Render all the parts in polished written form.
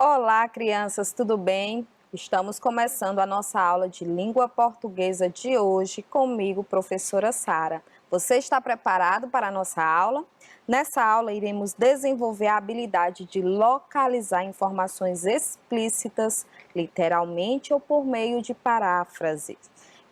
Olá, crianças, tudo bem? Estamos começando a nossa aula de língua portuguesa de hoje comigo, professora Sara. Você está preparado para a nossa aula? Nessa aula, iremos desenvolver a habilidade de localizar informações explícitas, literalmente ou por meio de paráfrases.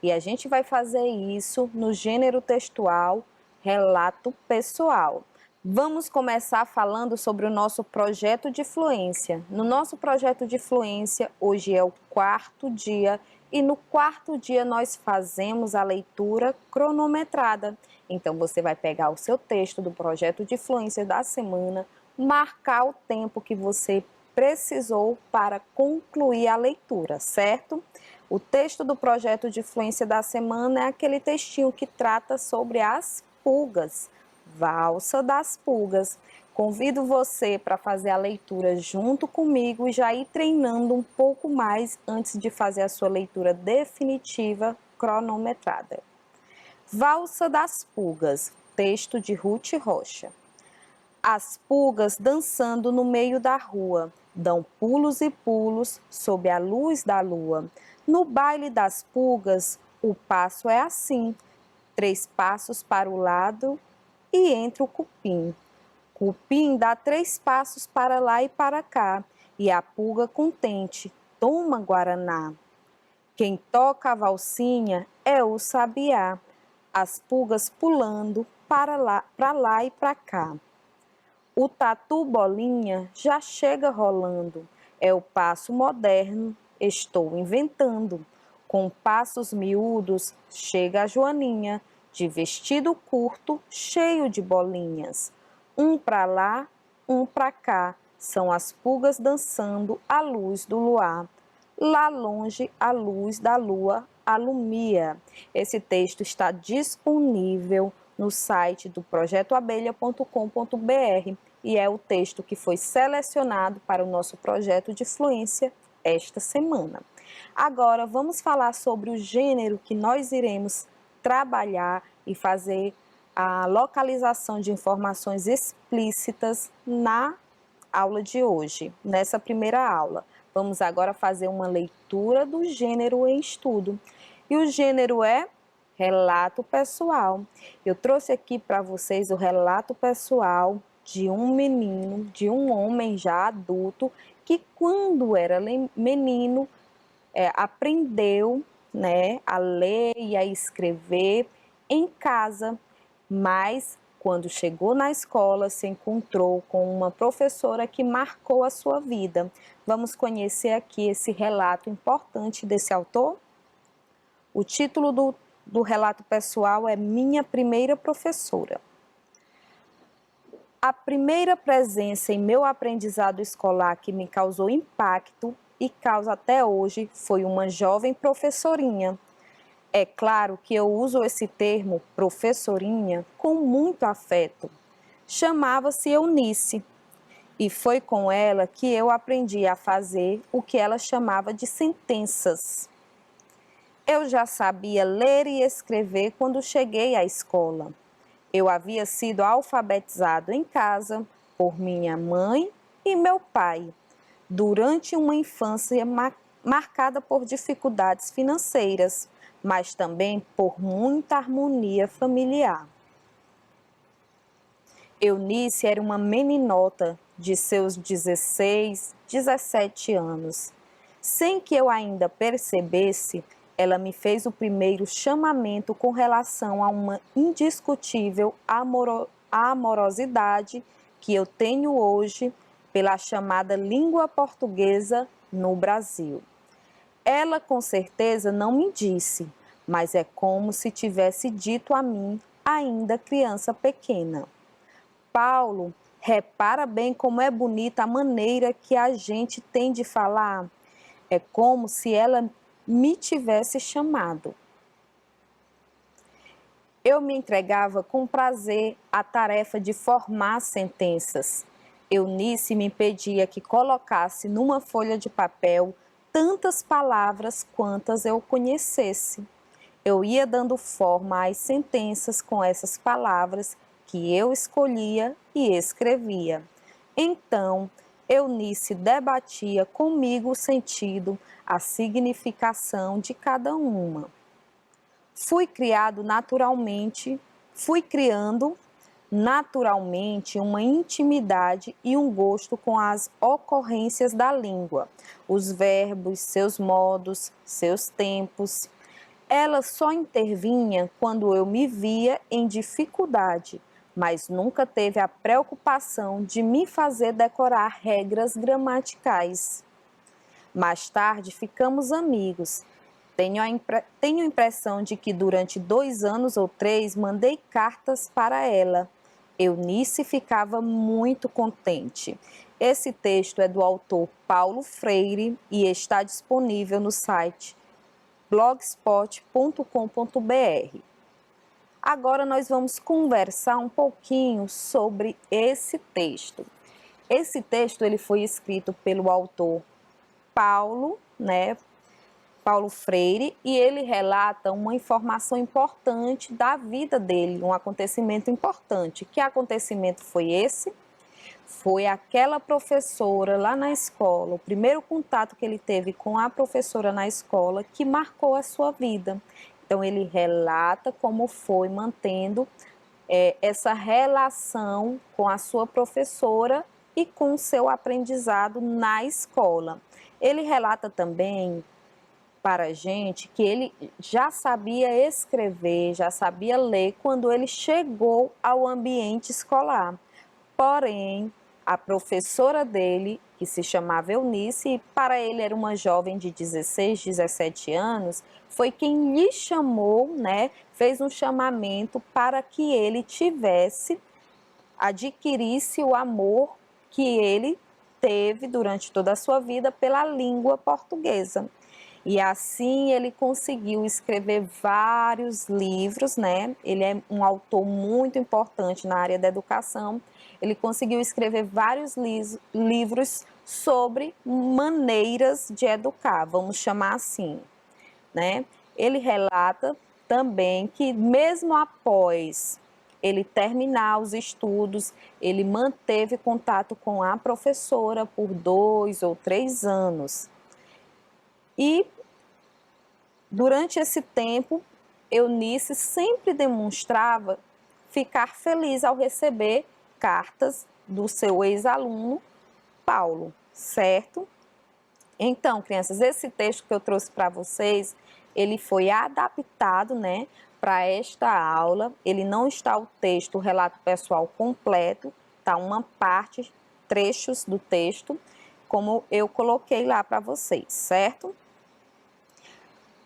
E a gente vai fazer isso no gênero textual, relato pessoal. Vamos começar falando sobre o nosso projeto de fluência. No nosso projeto de fluência, hoje é o quarto dia e no quarto dia nós fazemos a leitura cronometrada. Então você vai pegar o seu texto do projeto de fluência da semana, marcar o tempo que você precisou para concluir a leitura, certo? O texto do projeto de fluência da semana é aquele textinho que trata sobre as pulgas. Valsa das Pulgas. Convido você para fazer a leitura junto comigo e já ir treinando um pouco mais antes de fazer a sua leitura definitiva cronometrada. Valsa das Pulgas, texto de Ruth Rocha. As pulgas dançando no meio da rua, dão pulos e pulos sob a luz da lua. No baile das pulgas, o passo é assim: 3 passos para o lado e entra o cupim. Cupim dá 3 passos para lá e para cá, e a pulga contente toma guaraná. Quem toca a valsinha é o sabiá, as pulgas pulando para lá e para cá. O tatu bolinha já chega rolando, é o passo moderno, estou inventando. Com passos miúdos chega a Joaninha, de vestido curto, cheio de bolinhas. Um para lá, um para cá, são as pulgas dançando à luz do luar. Lá longe, a luz da lua alumia. Esse texto está disponível no site do projetoabelha.com.br e é o texto que foi selecionado para o nosso projeto de fluência esta semana. Agora, vamos falar sobre o gênero que nós iremos trabalhar e fazer a localização de informações explícitas na aula de hoje, nessa primeira aula. Vamos agora fazer uma leitura do gênero em estudo. E o gênero é relato pessoal. Eu trouxe aqui para vocês o relato pessoal de um menino, de um homem já adulto, que quando era menino, aprendeu, né, a ler e a escrever em casa, mas quando chegou na escola se encontrou com uma professora que marcou a sua vida. Vamos conhecer aqui esse relato importante desse autor? O título do relato pessoal é Minha Primeira Professora. A primeira presença em meu aprendizado escolar que me causou impacto e causa até hoje foi uma jovem professorinha. É claro que eu uso esse termo, professorinha, com muito afeto. Chamava-se Eunice e foi com ela que eu aprendi a fazer o que ela chamava de sentenças. Eu já sabia ler e escrever quando cheguei à escola. Eu havia sido alfabetizado em casa por minha mãe e meu pai, durante uma infância marcada por dificuldades financeiras, mas também por muita harmonia familiar. Eunice era uma meninota de seus 16, 17 anos. Sem que eu ainda percebesse, ela me fez o primeiro chamamento com relação a uma indiscutível amorosidade que eu tenho hoje pela chamada língua portuguesa no Brasil. Ela com certeza não me disse, mas é como se tivesse dito a mim, ainda criança pequena. Paulo, repara bem como é bonita a maneira que a gente tem de falar. É como se ela me tivesse chamado. Eu me entregava com prazer à tarefa de formar sentenças. Eunice me pedia que colocasse numa folha de papel tantas palavras quantas eu conhecesse. Eu ia dando forma às sentenças com essas palavras que eu escolhia e escrevia. Então, Eunice debatia comigo o sentido, a significação de cada uma. Fui criando naturalmente uma intimidade e um gosto com as ocorrências da língua, os verbos, seus modos, seus tempos. Ela só intervinha quando eu me via em dificuldade, mas nunca teve a preocupação de me fazer decorar regras gramaticais. Mais tarde ficamos amigos. Tenho a impressão de que durante 2 anos ou 3 mandei cartas para ela. Eunice ficava muito contente. Esse texto é do autor Paulo Freire e está disponível no site blogspot.com.br. Agora nós vamos conversar um pouquinho sobre esse texto. Esse texto ele foi escrito pelo autor Paulo Freire, e ele relata uma informação importante da vida dele, um acontecimento importante. Que acontecimento foi esse? Foi aquela professora lá na escola, o primeiro contato que ele teve com a professora na escola que marcou a sua vida. Então ele relata como foi mantendo essa relação com a sua professora e com o seu aprendizado na escola. Ele relata também para a gente que ele já sabia escrever, já sabia ler quando ele chegou ao ambiente escolar. Porém, a professora dele, que se chamava Eunice, e para ele era uma jovem de 16, 17 anos, foi quem lhe chamou, fez um chamamento para que ele adquirisse o amor que ele teve durante toda a sua vida pela língua portuguesa. E assim ele conseguiu escrever vários livros, Ele é um autor muito importante na área da educação. Ele conseguiu escrever vários livros sobre maneiras de educar, vamos chamar assim, Ele relata também que mesmo após ele terminar os estudos, ele manteve contato com a professora por 2 ou 3 anos. E durante esse tempo, Eunice sempre demonstrava ficar feliz ao receber cartas do seu ex-aluno, Paulo, certo? Então, crianças, esse texto que eu trouxe para vocês, ele foi adaptado, para esta aula. Ele não está o texto, o relato pessoal completo, tá uma parte, trechos do texto, como eu coloquei lá para vocês, certo?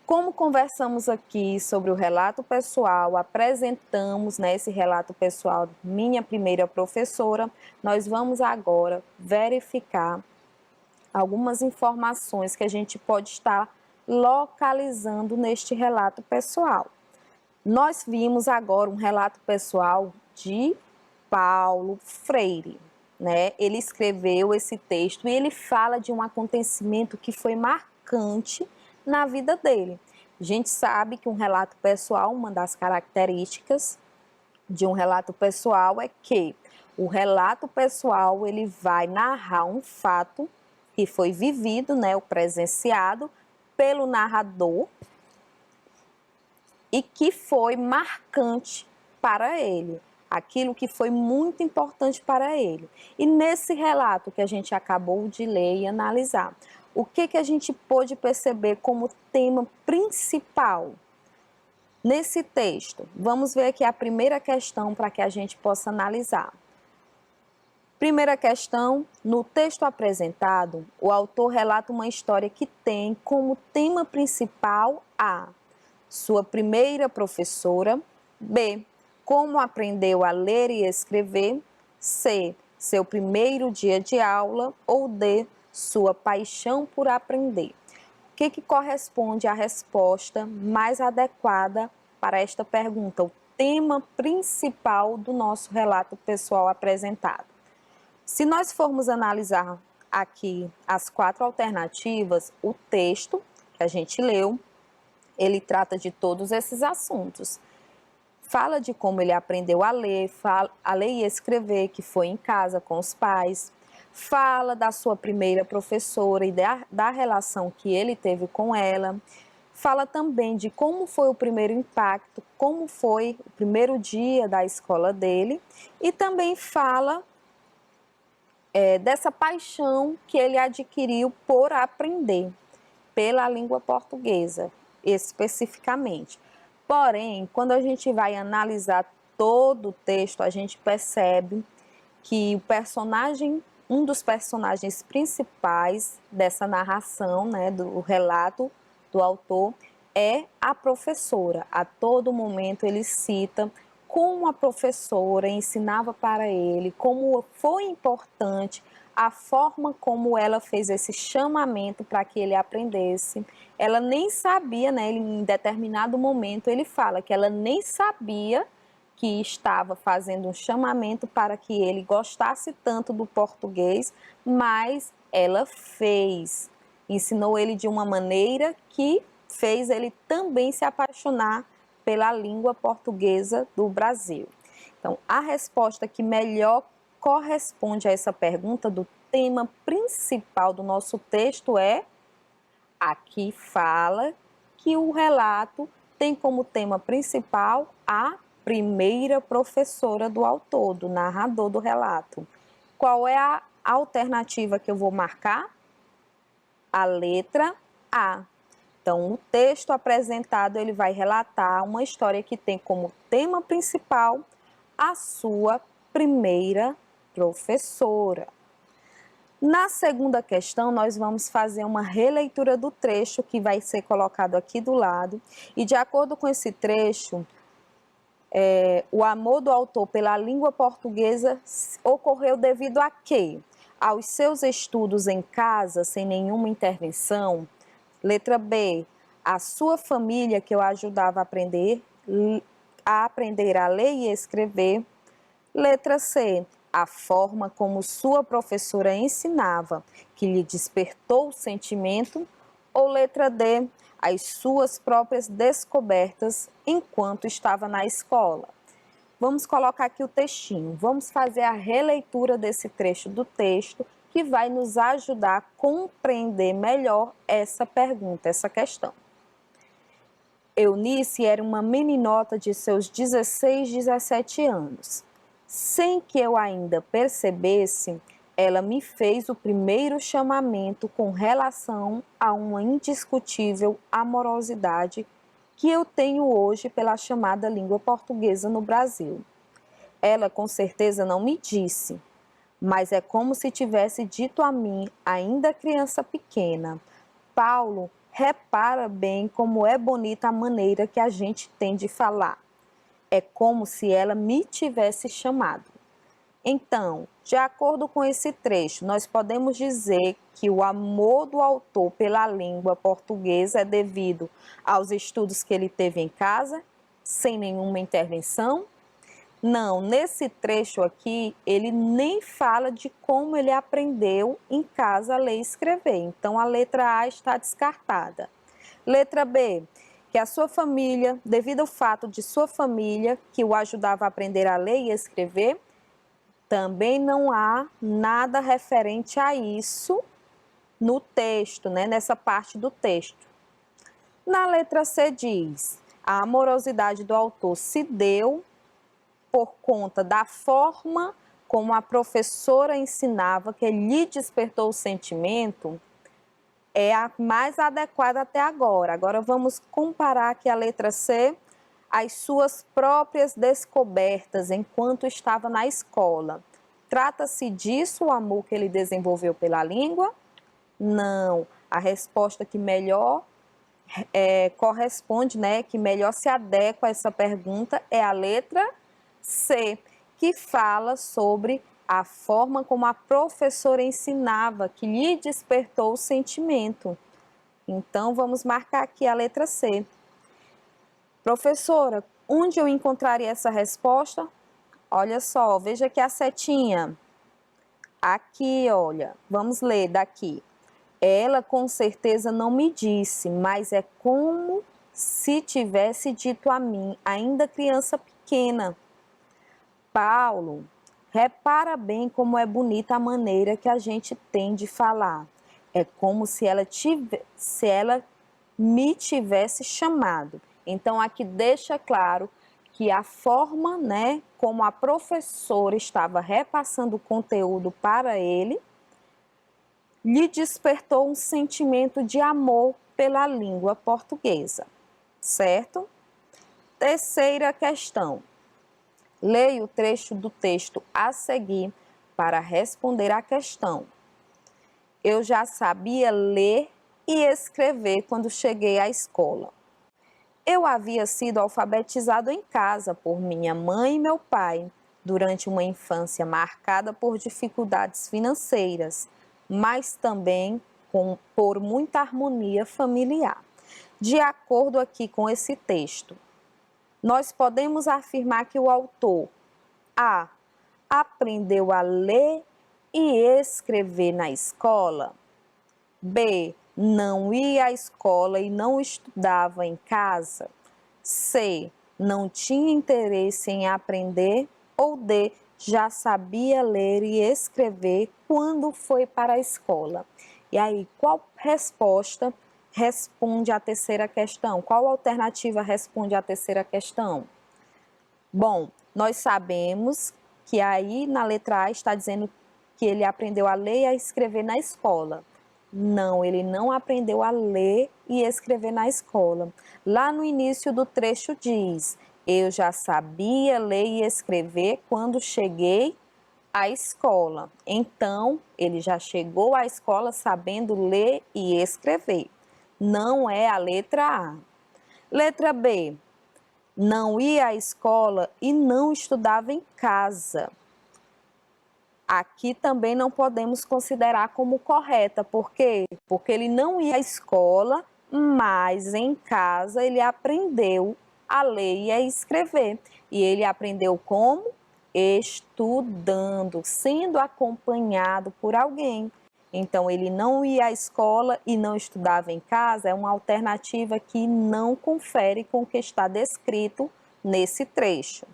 Como conversamos aqui sobre o relato pessoal, apresentamos esse relato pessoal minha primeira professora, nós vamos agora verificar algumas informações que a gente pode estar localizando neste relato pessoal. Nós vimos agora um relato pessoal de Paulo Freire, Ele escreveu esse texto e ele fala de um acontecimento que foi marcante na vida dele. A gente sabe que um relato pessoal, uma das características de um relato pessoal é que o relato pessoal ele vai narrar um fato que foi vivido, o presenciado pelo narrador e que foi marcante para ele, aquilo que foi muito importante para ele. E nesse relato que a gente acabou de ler e analisar, o que a gente pôde perceber como tema principal nesse texto? Vamos ver aqui a primeira questão para que a gente possa analisar. Primeira questão, no texto apresentado, o autor relata uma história que tem como tema principal A, sua primeira professora, B, como aprendeu a ler e escrever, C, seu primeiro dia de aula, ou D, sua paixão por aprender. O que corresponde à resposta mais adequada para esta pergunta, o tema principal do nosso relato pessoal apresentado? Se nós formos analisar aqui as 4 alternativas, o texto que a gente leu, ele trata de todos esses assuntos. Fala de como ele aprendeu a ler e escrever, que foi em casa com os pais. Fala da sua primeira professora e da relação que ele teve com ela. Fala também de como foi o primeiro impacto, como foi o primeiro dia da escola dele. E também fala dessa paixão que ele adquiriu por aprender pela língua portuguesa, especificamente. Porém, quando a gente vai analisar todo o texto, a gente percebe que um dos personagens principais dessa narração, né, do relato do autor, é a professora. A todo momento ele cita como a professora ensinava para ele, como foi importante a forma como ela fez esse chamamento para que ele aprendesse. Ela nem sabia, né, em determinado momento ele fala que ela nem sabia que estava fazendo um chamamento para que ele gostasse tanto do português, mas ela fez. Ensinou ele de uma maneira que fez ele também se apaixonar pela língua portuguesa do Brasil. Então, a resposta que melhor corresponde a essa pergunta do tema principal do nosso texto é: aqui fala que o relato tem como tema principal a primeira professora do autor, do narrador do relato. Qual é a alternativa que eu vou marcar? A letra A. Então, o texto apresentado ele vai relatar uma história que tem como tema principal a sua primeira professora. Na segunda questão, nós vamos fazer uma releitura do trecho que vai ser colocado aqui do lado. E de acordo com esse trecho, o amor do autor pela língua portuguesa ocorreu devido a quê? Aos seus estudos em casa, sem nenhuma intervenção. Letra B, a sua família que o ajudava a aprender a ler e escrever. Letra C, a forma como sua professora ensinava, que lhe despertou o sentimento. Ou letra D, as suas próprias descobertas enquanto estava na escola. Vamos colocar aqui o textinho, vamos fazer a releitura desse trecho do texto que vai nos ajudar a compreender melhor essa pergunta, essa questão. Eunice era uma meninota de seus 16, 17 anos. Sem que eu ainda percebesse, ela me fez o primeiro chamamento com relação a uma indiscutível amorosidade que eu tenho hoje pela chamada língua portuguesa no Brasil. Ela com certeza não me disse, mas é como se tivesse dito a mim, ainda criança pequena: Paulo, repara bem como é bonita a maneira que a gente tem de falar. É como se ela me tivesse chamado. Então, de acordo com esse trecho, nós podemos dizer que o amor do autor pela língua portuguesa é devido aos estudos que ele teve em casa, sem nenhuma intervenção? Não, nesse trecho aqui, ele nem fala de como ele aprendeu em casa a ler e escrever. Então, a letra A está descartada. Letra B, que a sua família, devido ao fato de sua família que o ajudava a aprender a ler e escrever, também não há nada referente a isso no texto, né, nessa parte do texto. Na letra C diz: a amorosidade do autor se deu por conta da forma como a professora ensinava, que lhe despertou o sentimento. É a mais adequada até agora. Agora vamos comparar aqui a letra C, as suas próprias descobertas enquanto estava na escola. Trata-se disso o amor que ele desenvolveu pela língua? Não. A resposta que melhor corresponde, né, que melhor se adequa a essa pergunta é a letra C, que fala sobre a forma como a professora ensinava, que lhe despertou o sentimento. Então, vamos marcar aqui a letra C. Professora, onde eu encontraria essa resposta? Olha só, veja aqui a setinha. Aqui, olha, vamos ler daqui. Ela com certeza não me disse, mas é como se tivesse dito a mim, ainda criança pequena: Paulo, Repara bem como é bonita a maneira que a gente tem de falar. É como se ela me tivesse chamado. Então, aqui deixa claro que a forma, né, como a professora estava repassando o conteúdo para ele, lhe despertou um sentimento de amor pela língua portuguesa, certo? Terceira questão. Leia o trecho do texto a seguir para responder à questão. Eu já sabia ler e escrever quando cheguei à escola. Eu havia sido alfabetizado em casa por minha mãe e meu pai, durante uma infância marcada por dificuldades financeiras, mas também por muita harmonia familiar. De acordo aqui com esse texto, nós podemos afirmar que o autor A. aprendeu a ler e escrever na escola. B. Não ia à escola e não estudava em casa. C. Não tinha interesse em aprender. Ou D. Já sabia ler e escrever quando foi para a escola. E aí, qual resposta responde à terceira questão? Qual alternativa responde à terceira questão? Bom, nós sabemos que aí na letra A está dizendo que ele aprendeu a ler e a escrever na escola. Não, ele não aprendeu a ler e escrever na escola. Lá no início do trecho diz: eu já sabia ler e escrever quando cheguei à escola. Então, ele já chegou à escola sabendo ler e escrever. Não é a letra A. Letra B. Não ia à escola e não estudava em casa. Aqui também não podemos considerar como correta. Por quê? Porque ele não ia à escola, mas em casa ele aprendeu a ler e a escrever. E ele aprendeu como? Estudando, sendo acompanhado por alguém. Então, ele não ia à escola e não estudava em casa, é uma alternativa que não confere com o que está descrito nesse trecho.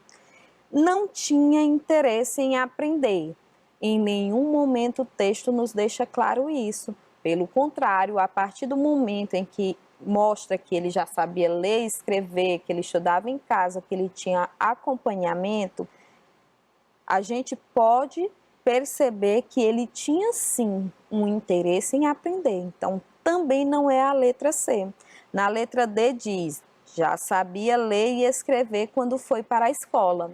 Não tinha interesse em aprender. Em nenhum momento o texto nos deixa claro isso. Pelo contrário, a partir do momento em que mostra que ele já sabia ler e escrever, que ele estudava em casa, que ele tinha acompanhamento, a gente pode perceber que ele tinha sim um interesse em aprender. Então, também não é a letra C. Na letra D diz: já sabia ler e escrever quando foi para a escola.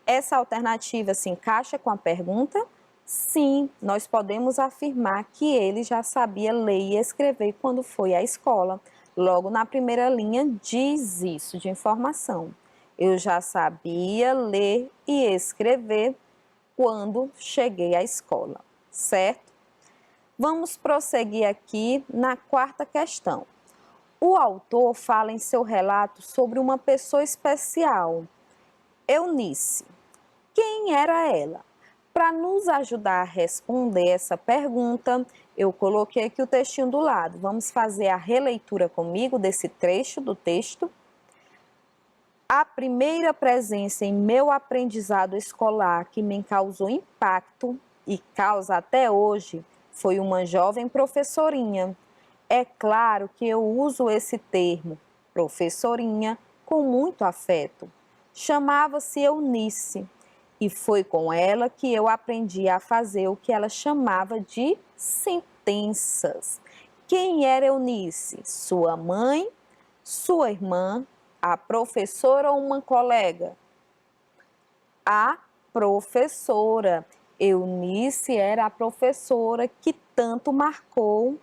Essa alternativa se encaixa com a pergunta? Sim, nós podemos afirmar que ele já sabia ler e escrever quando foi à escola. Logo na primeira linha diz isso de informação. Eu já sabia ler e escrever quando cheguei à escola, certo? Vamos prosseguir aqui na quarta questão. O autor fala em seu relato sobre uma pessoa especial, Eunice. Quem era ela? Para nos ajudar a responder essa pergunta, eu coloquei aqui o textinho do lado. Vamos fazer a releitura comigo desse trecho do texto. A primeira presença em meu aprendizado escolar que me causou impacto e causa até hoje foi uma jovem professorinha. É claro que eu uso esse termo, professorinha, com muito afeto. Chamava-se Eunice e foi com ela que eu aprendi a fazer o que ela chamava de sentenças. Quem era Eunice? Sua mãe, sua irmã, a professora ou uma colega? A professora. Eunice era a professora que tanto marcou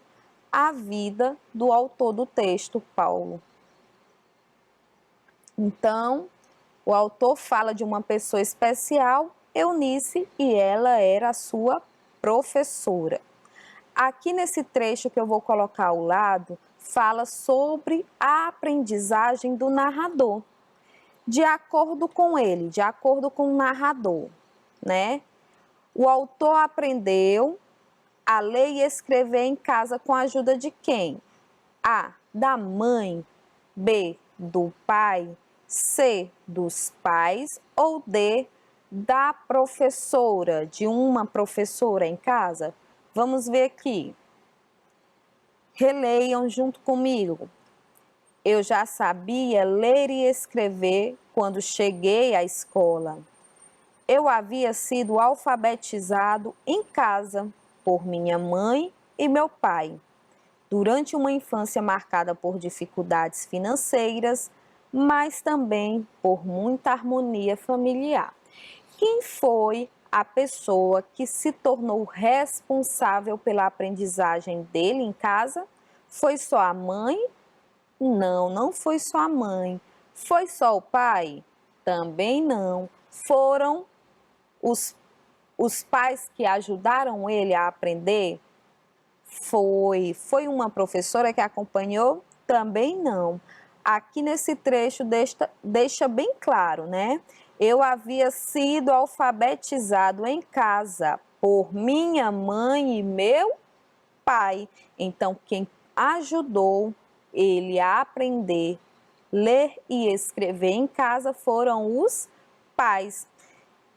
a vida do autor do texto, Paulo. Então, o autor fala de uma pessoa especial, Eunice, e ela era a sua professora. Aqui nesse trecho que eu vou colocar ao lado, fala sobre a aprendizagem do narrador. De acordo com ele, de acordo com o narrador, né? O autor aprendeu a ler e escrever em casa com a ajuda de quem? A, da mãe, B, do pai, C, dos pais ou D, da professora, de uma professora em casa? Vamos ver aqui. Releiam junto comigo. Eu já sabia ler e escrever quando cheguei à escola. Eu havia sido alfabetizado em casa por minha mãe e meu pai. Durante uma infância marcada por dificuldades financeiras, mas também por muita harmonia familiar. Quem foi a pessoa que se tornou responsável pela aprendizagem dele em casa? Foi só a mãe? Não, não foi só a mãe. Foi só o pai? Também não. Foram os pais que ajudaram ele a aprender? Foi uma professora que acompanhou? Também não. Aqui nesse trecho deixa bem claro, né? Eu havia sido alfabetizado em casa por minha mãe e meu pai. Então, quem ajudou ele a aprender ler e escrever em casa foram os pais.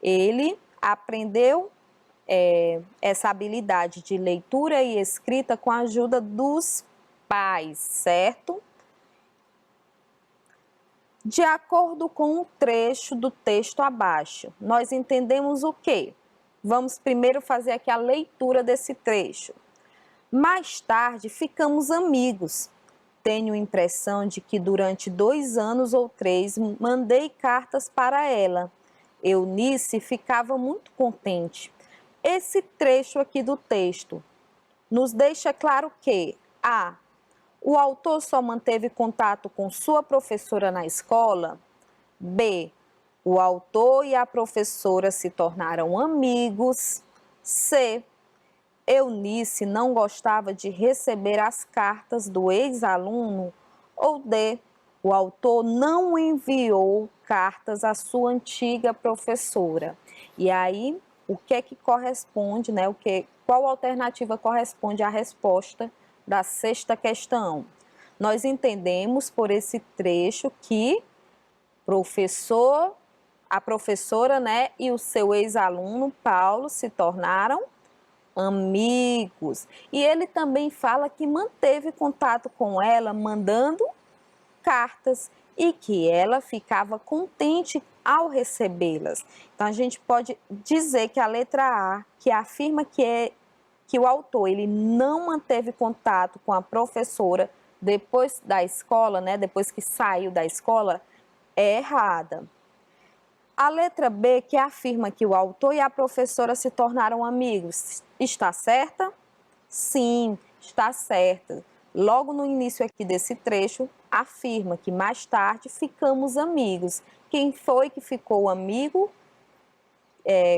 Ele aprendeu essa habilidade de leitura e escrita com a ajuda dos pais, certo? De acordo com o trecho do texto abaixo, nós entendemos o quê? Vamos primeiro fazer aqui a leitura desse trecho. Mais tarde ficamos amigos. Tenho a impressão de que durante 2 anos ou 3 mandei cartas para ela. Eunice ficava muito contente. Esse trecho aqui do texto nos deixa claro que A. O autor só manteve contato com sua professora na escola. B. O autor e a professora se tornaram amigos. C. Eunice não gostava de receber as cartas do ex-aluno. Ou D. O autor não enviou cartas à sua antiga professora. E aí, o que é que corresponde, né? Qual alternativa corresponde à resposta da sexta questão? Nós entendemos por esse trecho que a professora, né, e o seu ex-aluno Paulo se tornaram amigos. E ele também fala que manteve contato com ela, mandando cartas, e que ela ficava contente ao recebê-las. Então a gente pode dizer que a letra A, que afirma que o autor ele não manteve contato com a professora depois da escola, né, depois que saiu da escola, é errada. A letra B, que afirma que o autor e a professora se tornaram amigos, está certa? Sim, está certa. Logo no início aqui desse trecho, afirma que mais tarde ficamos amigos. Quem foi que ficou amigo?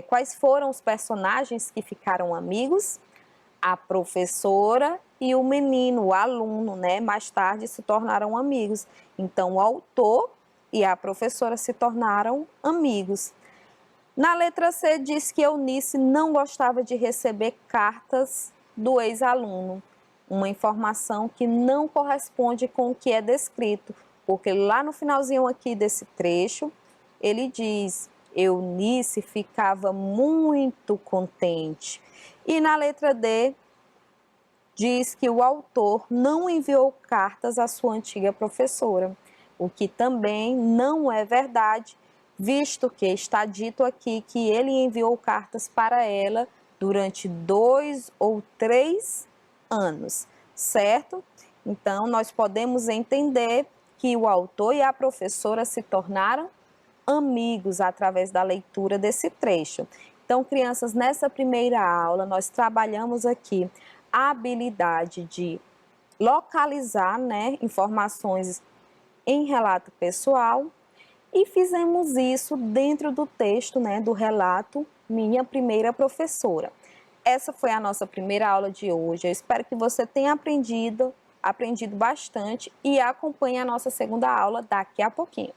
Quais foram os personagens que ficaram amigos? A professora e o menino, o aluno, né? Mais tarde se tornaram amigos. Então, o autor e a professora se tornaram amigos. Na letra C diz que Eunice não gostava de receber cartas do ex-aluno, uma informação que não corresponde com o que é descrito, porque lá no finalzinho aqui desse trecho, ele diz, Eunice ficava muito contente. E na letra D, diz que o autor não enviou cartas à sua antiga professora, o que também não é verdade, visto que está dito aqui que ele enviou cartas para ela durante 2 ou 3 anos, certo? Então, nós podemos entender que o autor e a professora se tornaram amigos através da leitura desse trecho. Então, crianças, nessa primeira aula, nós trabalhamos aqui a habilidade de localizar, né, informações em relato pessoal e fizemos isso dentro do texto, né, do relato Minha Primeira Professora. Essa foi a nossa primeira aula de hoje. Eu espero que você tenha aprendido bastante e acompanhe a nossa segunda aula daqui a pouquinho.